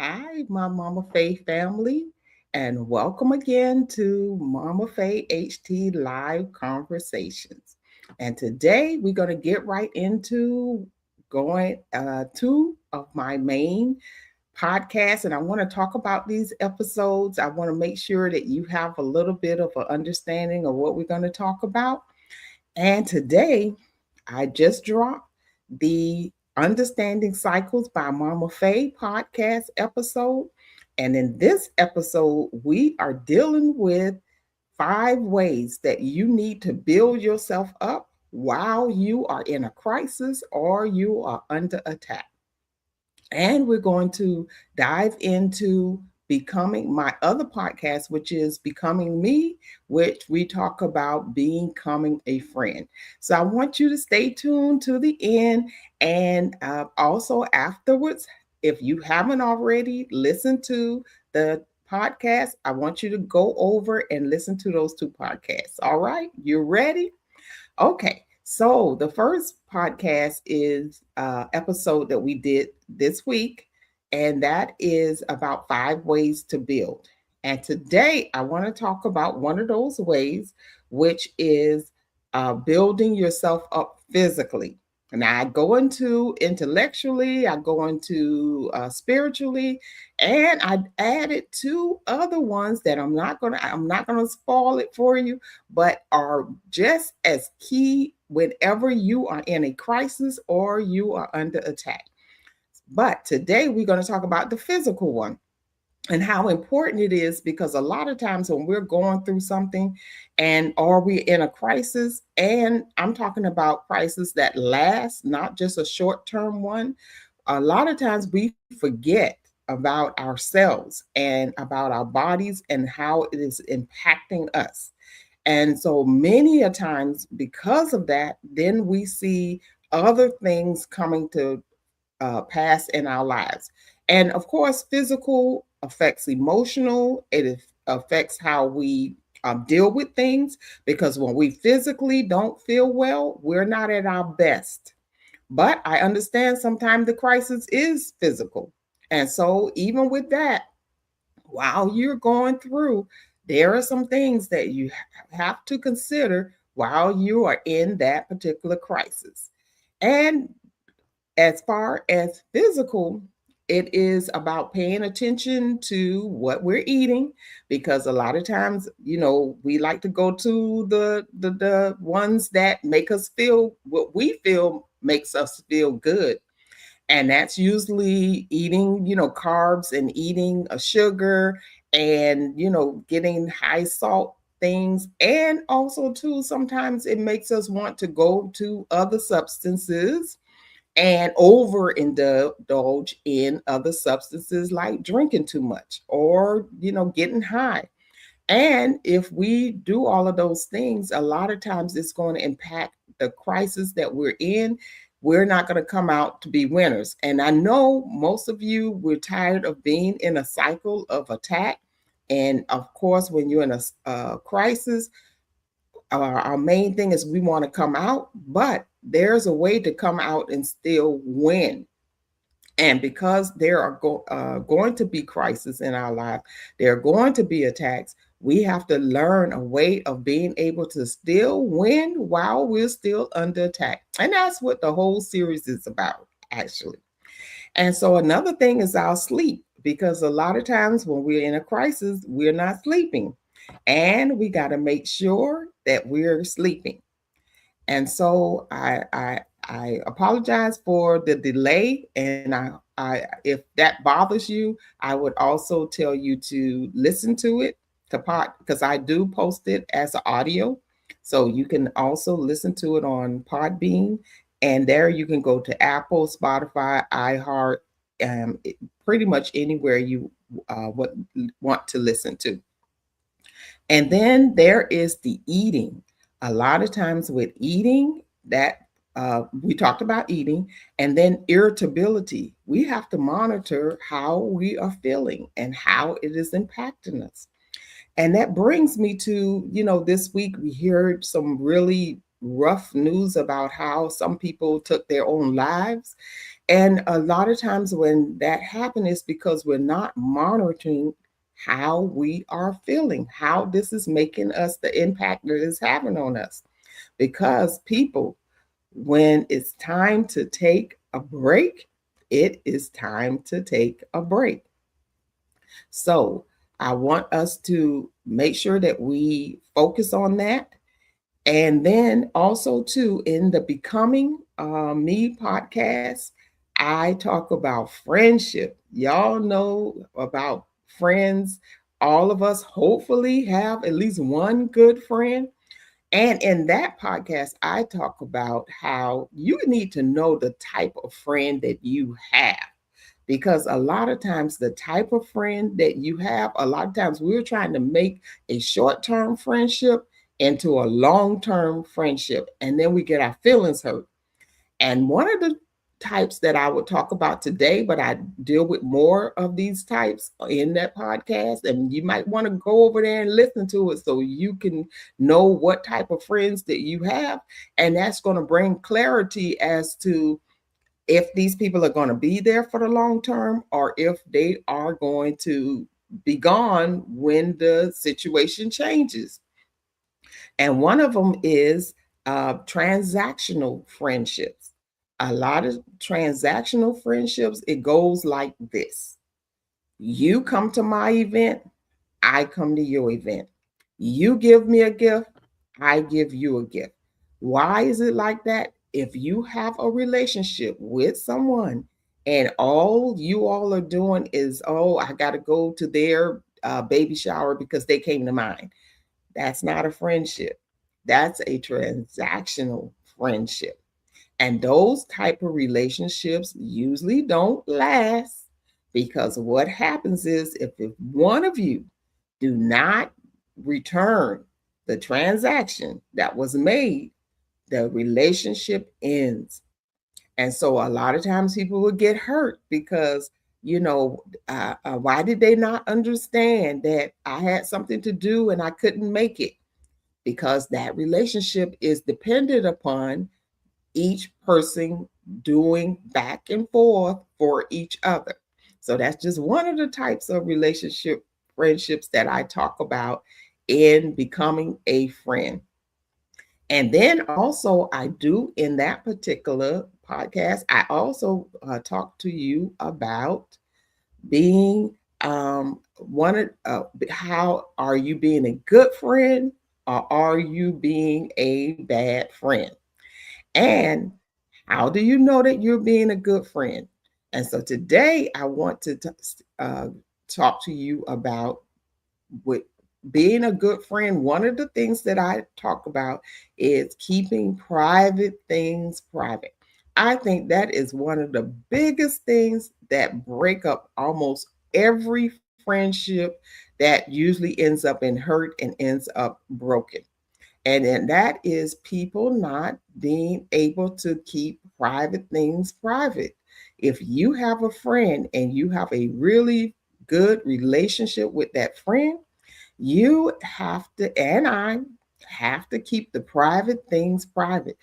Hi, my Mama Faye family, and welcome again to MomafeyHT Live Conversations. And today we're going to get right into going two of my main podcasts, and I want to talk about these episodes. I want to make sure that you have a little bit of an understanding of what we're going to talk about. And today I just dropped the Understanding Cycles by Mama Faye podcast episode. And in this episode, we are dealing with 5 ways that you need to build yourself up while you are in a crisis or you are under attack. And we're going to dive into becoming my other podcast, which is Becoming Me, which we talk about becoming a friend. So I want you to stay tuned to the end. And also afterwards, if you haven't already listened to the podcast, I want you to go over and listen to those 2 podcasts. All right, you ready? Okay, so the first podcast is episode that we did this week, and that is about 5 ways to build. And today I want to talk about one of those ways, which is building yourself up physically. And I go into intellectually, I go into spiritually, and I added 2 other ones that I'm not gonna spoil it for you, but are just as key whenever you are in a crisis or you are under attack. But today we're going to talk about the physical one and how important it is, because a lot of times when we're going through something and are we in a crisis, and I'm talking about crisis that lasts, not just a short-term one, a lot of times we forget about ourselves and about our bodies and how it is impacting us. And so many a times, because of that, then we see other things coming to pass in our lives. And of course, physical affects emotional, affects how we deal with things, because when we physically don't feel well, we're not at our best. But I understand sometimes the crisis is physical. And so, even with that, while you're going through, there are some things that you have to consider while you are in that particular crisis. And as far as physical, it is about paying attention to what we're eating, because a lot of times, we like to go to the ones that make us feel what we feel makes us feel good. And that's usually eating, carbs and eating a sugar and, getting high salt things. And also, too, sometimes it makes us want to go to other substances and overindulge in other substances like drinking too much or, getting high. And if we do all of those things, a lot of times it's going to impact the crisis that we're in. We're not going to come out to be winners. And I know most of you, we're tired of being in a cycle of attack. And of course, when you're in a crisis, our main thing is we want to come out, but there's a way to come out and still win. And because there are going to be crises in our life, there are going to be attacks. We have to learn a way of being able to still win while we're still under attack. And that's what the whole series is about, actually. And so another thing is our sleep, because a lot of times when we're in a crisis, we're not sleeping. And we got to make sure that we're sleeping. And so I apologize for the delay, and I if that bothers you, I would also tell you to listen to it to pot, because I do post it as audio, so you can also listen to it on Podbean, and there you can go to Apple, Spotify, iHeart, pretty much anywhere you want to listen to. And then there is the eating. A lot of times with eating, that we talked about eating, and then irritability. We have to monitor how we are feeling and how it is impacting us. And that brings me to, this week we heard some really rough news about how some people took their own lives. And a lot of times when that happens, is because we're not monitoring how we are feeling, how this is making us, the impact that it's having on us. Because people, when it's time to take a break, it is time to take a break. So I want us to make sure that we focus on that. And then also too, in the Becoming Me podcast, I talk about friendship. Y'all know about friends. All of us hopefully have at least one good friend. And in that podcast, I talk about how you need to know the type of friend that you have. Because a lot of times, the type of friend that you have, a lot of times we're trying to make a short term friendship into a long term friendship. And then we get our feelings hurt. And one of the types that I would talk about today, but I deal with more of these types in that podcast. And you might want to go over there and listen to it so you can know what type of friends that you have. And that's going to bring clarity as to if these people are going to be there for the long term or if they are going to be gone when the situation changes. And one of them is transactional friendships. A lot of transactional friendships, it goes like this: you come to my event, I come to your event. You give me a gift, I give you a gift. Why is it like that? If you have a relationship with someone and all you all are doing is, oh, I got to go to their baby shower because they came to mine, that's not a friendship. That's a transactional friendship. And those type of relationships usually don't last because what happens is if one of you do not return the transaction that was made, the relationship ends. And so a lot of times people will get hurt because, why did they not understand that I had something to do and I couldn't make it? Because that relationship is dependent upon each person doing back and forth for each other. So that's just one of the types of relationship friendships that I talk about in Becoming a Friend. And then also, I do in that particular podcast, I also talk to you about being how are you being a good friend or are you being a bad friend? And how do you know that you're being a good friend? And so today I want to talk to you about with being a good friend. One of the things that I talk about is keeping private things private. I think that is one of the biggest things that break up almost every friendship that usually ends up in hurt and ends up broken. And then that is people not being able to keep private things private. If you have a friend and you have a really good relationship with that friend, you have to, and I have to keep the private things private.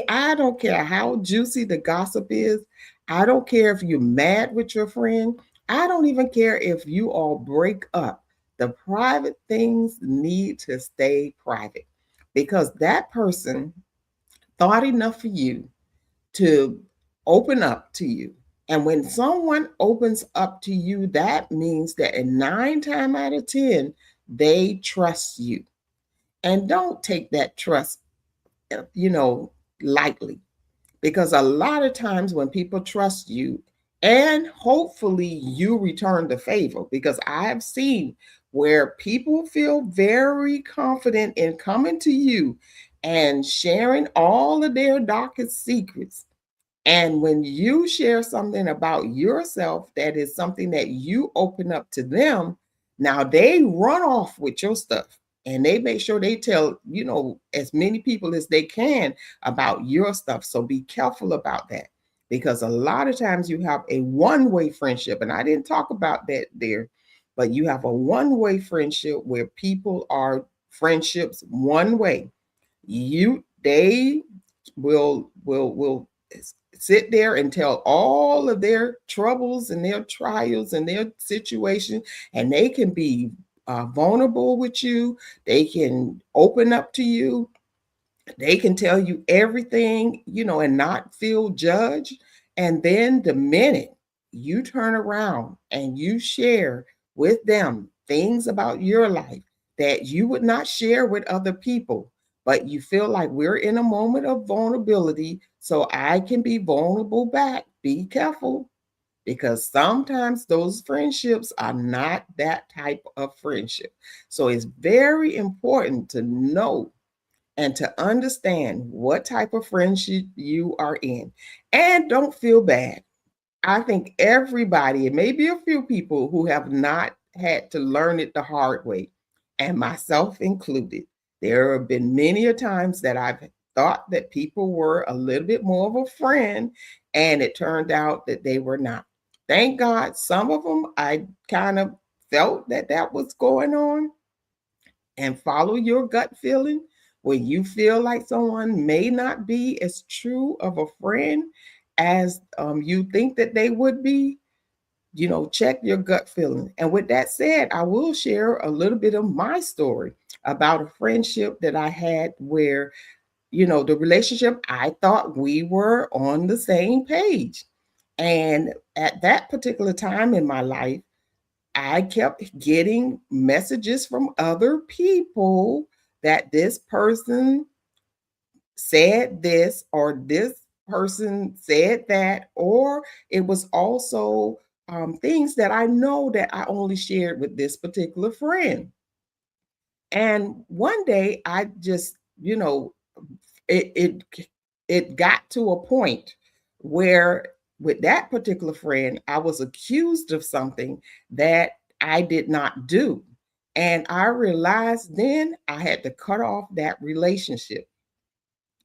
I don't care how juicy the gossip is. I don't care if you're mad with your friend. I don't even care if you all break up. The private things need to stay private because that person thought enough for you to open up to you. And when someone opens up to you, that means that in 9 times out of 10, they trust you. And don't take that trust, you know, lightly. Because a lot of times when people trust you, and hopefully you return the favor, because I have seen where people feel very confident in coming to you and sharing all of their darkest secrets. And when you share something about yourself that is something that you open up to them, now they run off with your stuff and they make sure they tell, as many people as they can about your stuff. So be careful about that because a lot of times you have a one-way friendship. And I didn't talk about that there, but you have a one-way friendship where people are friendships one way. They will sit there and tell all of their troubles and their trials and their situation, and they can be vulnerable with you. They can open up to you. They can tell you everything, and not feel judged. And then the minute you turn around and you share with them things about your life that you would not share with other people, but you feel like we're in a moment of vulnerability, so I can be vulnerable back. Be careful, because sometimes those friendships are not that type of friendship. So it's very important to know and to understand what type of friendship you are in. And don't feel bad. I think everybody, it may be a few people who have not had to learn it the hard way, and myself included. There have been many a times that I've thought that people were a little bit more of a friend, and it turned out that they were not. Thank God, some of them I kind of felt that that was going on, and follow your gut feeling when you feel like someone may not be as true of a friend as you think that they would be. Check your gut feeling. And with that said, I will share a little bit of my story about a friendship that I had where, the relationship, I thought we were on the same page. And at that particular time in my life, I kept getting messages from other people that this person said this, or this person said that, or it was also things that I know that I only shared with this particular friend. And one day I just, it it it got to a point where with that particular friend, I was accused of something that I did not do. And I realized then I had to cut off that relationship.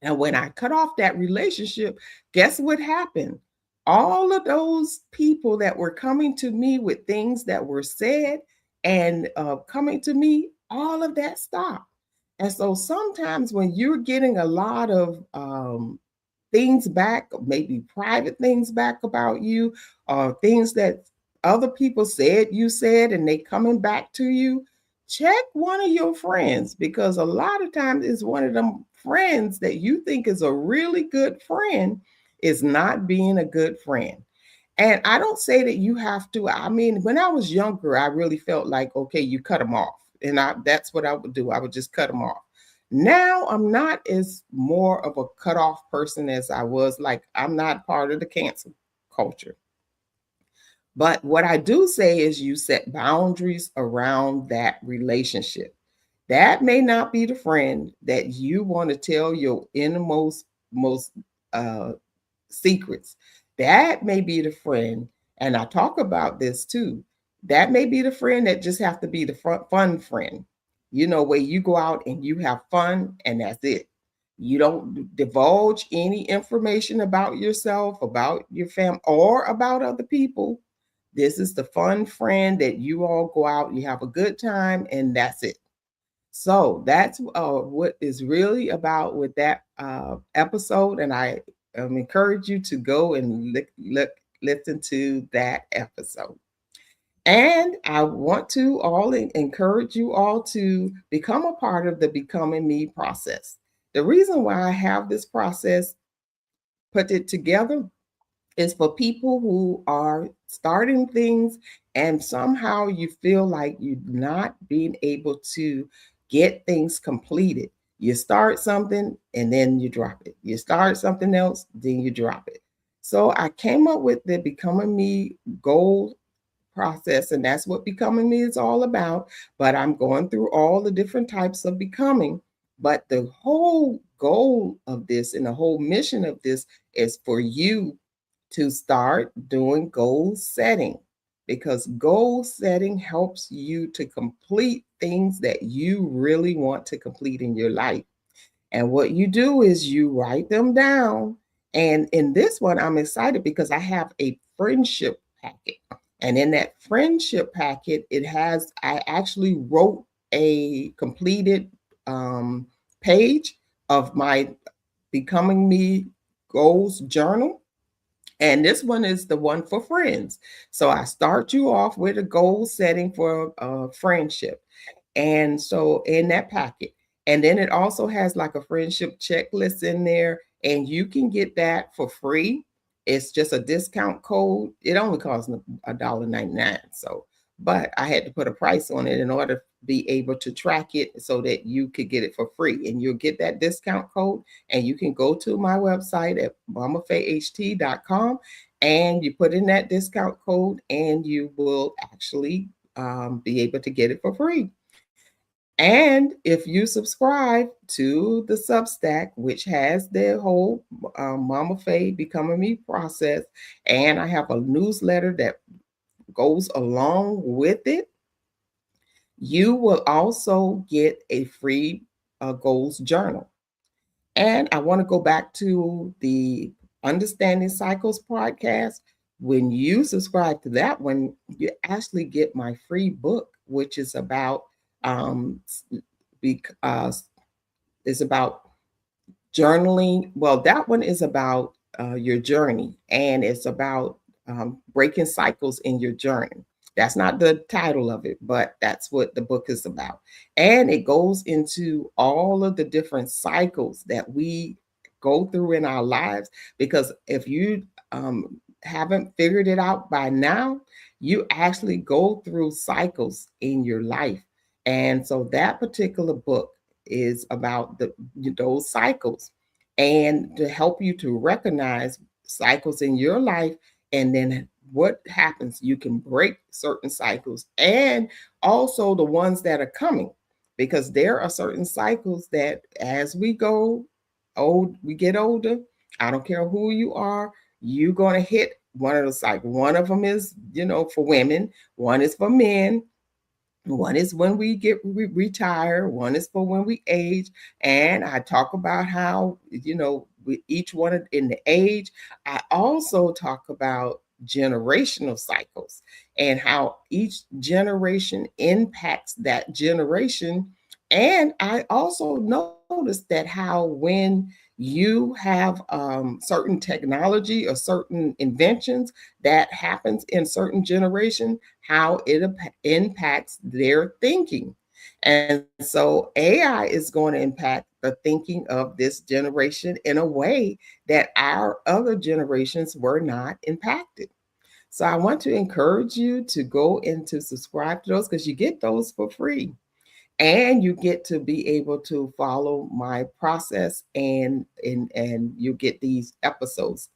And when I cut off that relationship, guess what happened? All of those people that were coming to me with things that were said and coming to me, all of that stopped. And so sometimes when you're getting a lot of things back, maybe private things back about you, or things that other people said you said, and they coming back to you, check one of your friends, because a lot of times it's one of them friends that you think is a really good friend is not being a good friend. And I don't say that you have to. I mean, when I was younger, I really felt like, okay, you cut them off. And that's what I would do. I would just cut them off. Now I'm not as more of a cutoff person as I was. Like, I'm not part of the cancel culture. But what I do say is you set boundaries around that relationship. That may not be the friend that you want to tell your innermost most uh, secrets. That may be the friend, and I talk about this too. That may be the friend that just have to be the fun friend. Where you go out and you have fun, and that's it. You don't divulge any information about yourself, about your family, or about other people. This is the fun friend that you all go out, you have a good time, and that's it. So that's what is really about with that episode, and I encourage you to go and listen to that episode. And I want to encourage you all to become a part of the Becoming Me process. The reason why I have this process put it together is for people who are starting things and somehow you feel like you're not being able to get things completed. You start something and then you drop it. You start something else, then you drop it. So I came up with the Becoming Me goal process, and that's what Becoming Me is all about. But I'm going through all the different types of becoming. But the whole goal of this and the whole mission of this is for you to start doing goal setting, because goal setting helps you to complete things that you really want to complete in your life. And what you do is you write them down. And in this one, I'm excited because I have a friendship packet. And in that friendship packet, I actually wrote a completed page of my Becoming Me Goals journal. And this one is the one for friends. So I start you off with a goal setting for friendship. And so in that packet, and then it also has like a friendship checklist in there, and you can get that for free. It's just a discount code. It only costs $1.99. So, but I had to put a price on it in order to be able to track it so that you could get it for free. And you'll get that discount code, and you can go to my website at MomafeyHT.com, and you put in that discount code, and you will actually be able to get it for free. And if you subscribe to the Substack, which has the whole Mama Faye Becoming Me process, and I have a newsletter that goes along with it, you will also get a free goals journal. And I want to go back to the Understanding Cycles podcast. When you subscribe to that one, you actually get my free book, which is about um, because is about journaling. Well, that one is about your journey, and it's about breaking cycles in your journey. That's not the title of it, but that's what the book is about. And it goes into all of the different cycles that we go through in our lives. Because if you haven't figured it out by now, you actually go through cycles in your life. And so that particular book is about those cycles, and to help you to recognize cycles in your life, and then what happens, you can break certain cycles, and also the ones that are coming, because there are certain cycles that as we go old, we get older. I don't care who you are, you're going to hit one of those cycles. One of them is, for women, one is for men, one is when we retire, one is for when we age. And I talk about how, with each one in the age, I also talk about generational cycles and how each generation impacts that generation. And I also noticed that how when you have certain technology or certain inventions that happens in certain generation, how it impacts their thinking. And so AI is going to impact the thinking of this generation in a way that our other generations were not impacted. So I want to encourage you to go and to subscribe to those, because you get those for free. And you get to be able to follow my process, and you get these episodes.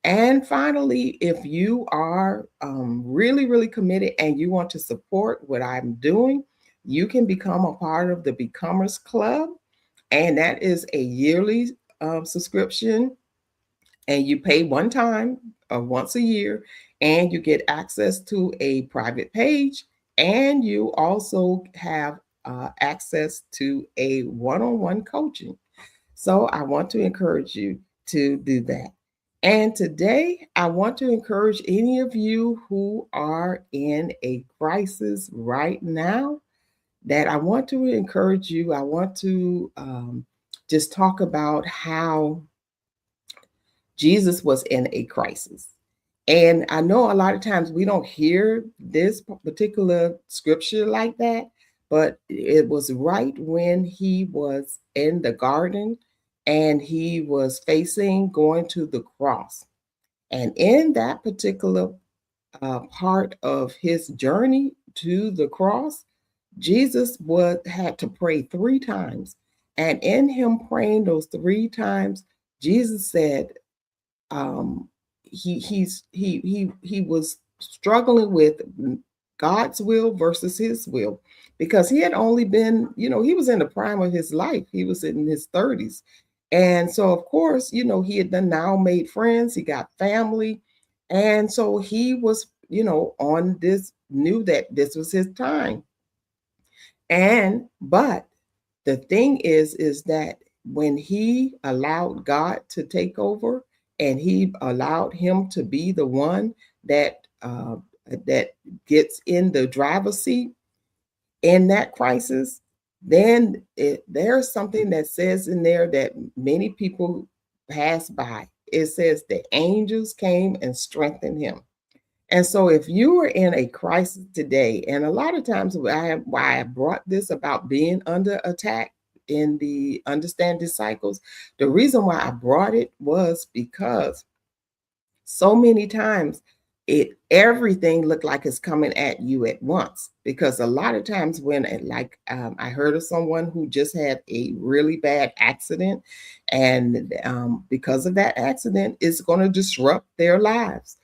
And finally, if you are really, really committed and you want to support what I'm doing, you can become a part of the Becomers Club. And that is a yearly subscription, and you pay one time once a year, and you get access to a private page, and you also have access to a one-on-one coaching. So I want to encourage you to do that. And today, I want to encourage any of you who are in a crisis right now, that I want to encourage you. I want to just talk about how Jesus was in a crisis. And I know a lot of times we don't hear this particular scripture like that, but it was right when he was in the garden and he was facing going to the cross. And in that particular part of his journey to the cross, Jesus had to pray 3 times. And in him praying those 3 times, Jesus said, um, he was struggling with God's will versus his will, because he had only been, he was in the prime of his life. He was in his 30s. And so of course, he had done now made friends, he got family. And so he was, on this, knew that this was his time. But the thing is that when he allowed God to take over, and he allowed him to be the one that that gets in the driver's seat in that crisis, then there's something that says in there that many people pass by. it says the angels came and strengthened him. And so if you are in a crisis today, and a lot of times why I brought this about being under attack in the understanding cycles, the reason why I brought it was because so many times it everything looked like it's coming at you at once, because a lot of times when I heard of someone who just had a really bad accident, and because of that accident it's going to disrupt their lives.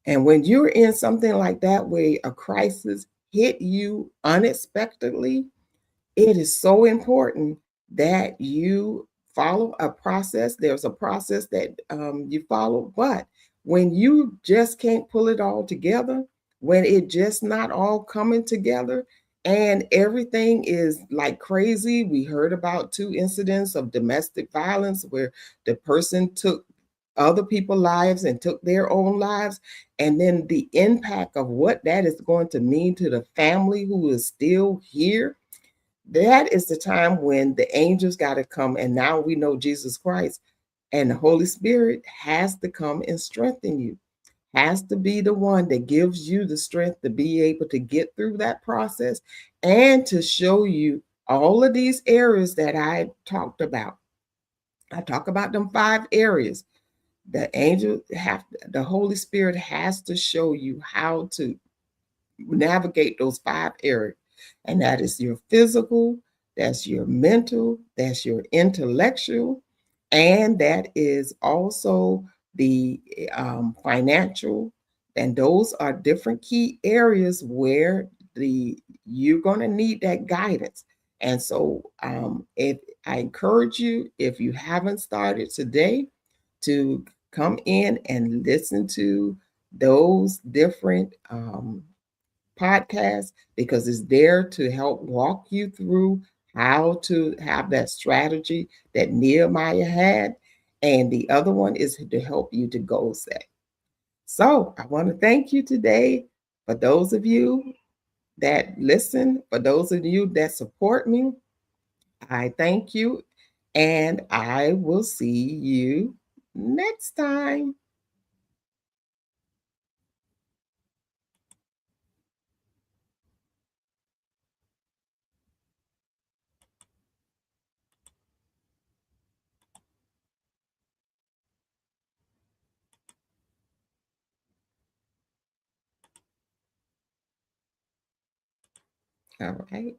And when you're in something like that where a crisis hit you unexpectedly, it is so important that you follow a process. There's a process that you follow, but when you just can't pull it all together, when it just not all coming together, and everything is like crazy. We heard about two incidents of domestic violence where the person took other people's lives and took their own lives, and then the impact of what that is going to mean to the family who is still here. That is the time when the angels got to come. And now we know Jesus Christ and the Holy Spirit has to come and strengthen you, has to be the one that gives you the strength to be able to get through that process and to show you all of these areas that I talked about. I talk about them 5 areas. The Holy Spirit has to show you how to navigate those 5 areas. And that is your physical, that's your mental, that's your intellectual, and that is also the financial. And those are different key areas where the you're going to need that guidance. And so if I encourage you, if you haven't started today, to come in and listen to those different podcast, because it's there to help walk you through how to have that strategy that Nehemiah had. And the other one is to help you to goal set. So I want to thank you today for those of you that listen, for those of you that support me. I thank you, and I will see you next time. All right.